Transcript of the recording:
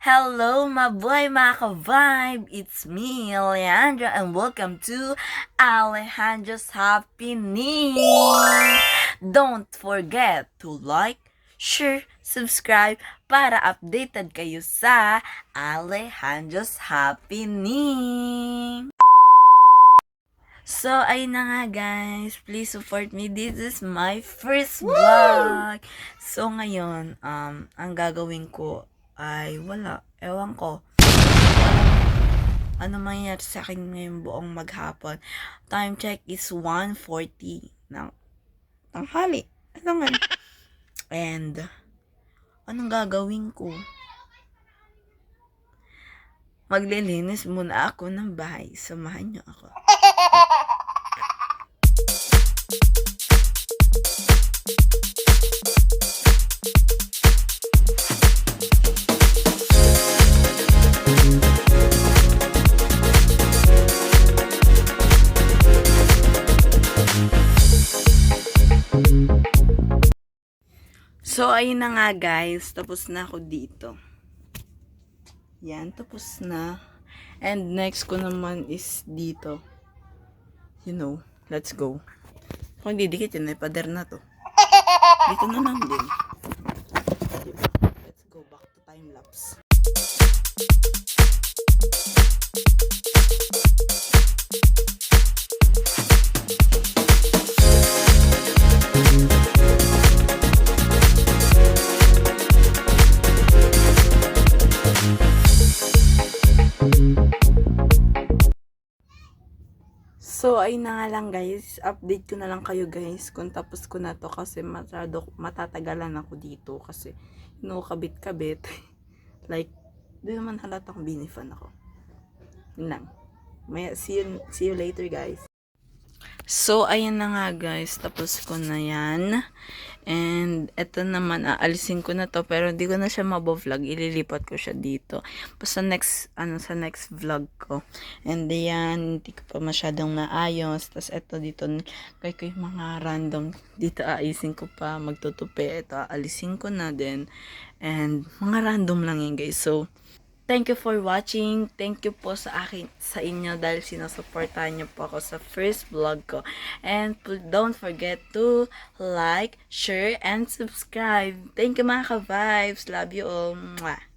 Hello, mabuhay mga ka-vibe! It's me, Alejandra, and welcome to Alejandra's Happening! Don't forget to like, share, subscribe para updated kayo sa Alejandra's Happening! So, ayun na nga guys. Please support me. This is my first vlog. So, ngayon, ang gagawin ko ay wala. Ewan ko. Ano mangyayari sa akin ngayong buong maghapon. Time check is 1:40 ng tanghali. Ano nga? And, anong gagawin ko? Maglilinis muna ako ng bahay. Samahan niyo ako. So, ayun na nga guys. Tapos na ako dito. Yan, tapos na. And next ko naman is dito. You know, let's go. Kung hindi dikit yun, ay pader na to. Dito na lang din. Diba? Let's go back to time lapse. So, ay na nga lang guys. Update ko na lang kayo guys kung tapos ko na to kasi matatagalan ako dito kasi kabit-kabit. Like, di naman halatang binifan ako. Yun lang. See you later guys. So, ayan na nga guys. Tapos ko na yan. And, eto naman, aalisin ko na to. Pero, hindi ko na siya mabo-vlog. Ililipat ko siya dito. Sa next vlog ko. And, yan, hindi ko pa masyadong naayos. Tapos, eto dito, kay mga random. Dito, aalisin ko pa. Magtutupi. Eto, aalisin ko na din. And, mga random lang yun guys. So, thank you for watching. Thank you po sa inyo dahil sinusuportahan niyo po ako sa first vlog ko. And don't forget to like, share, and subscribe. Thank you mga ka-vibes. Love you all. Mwah.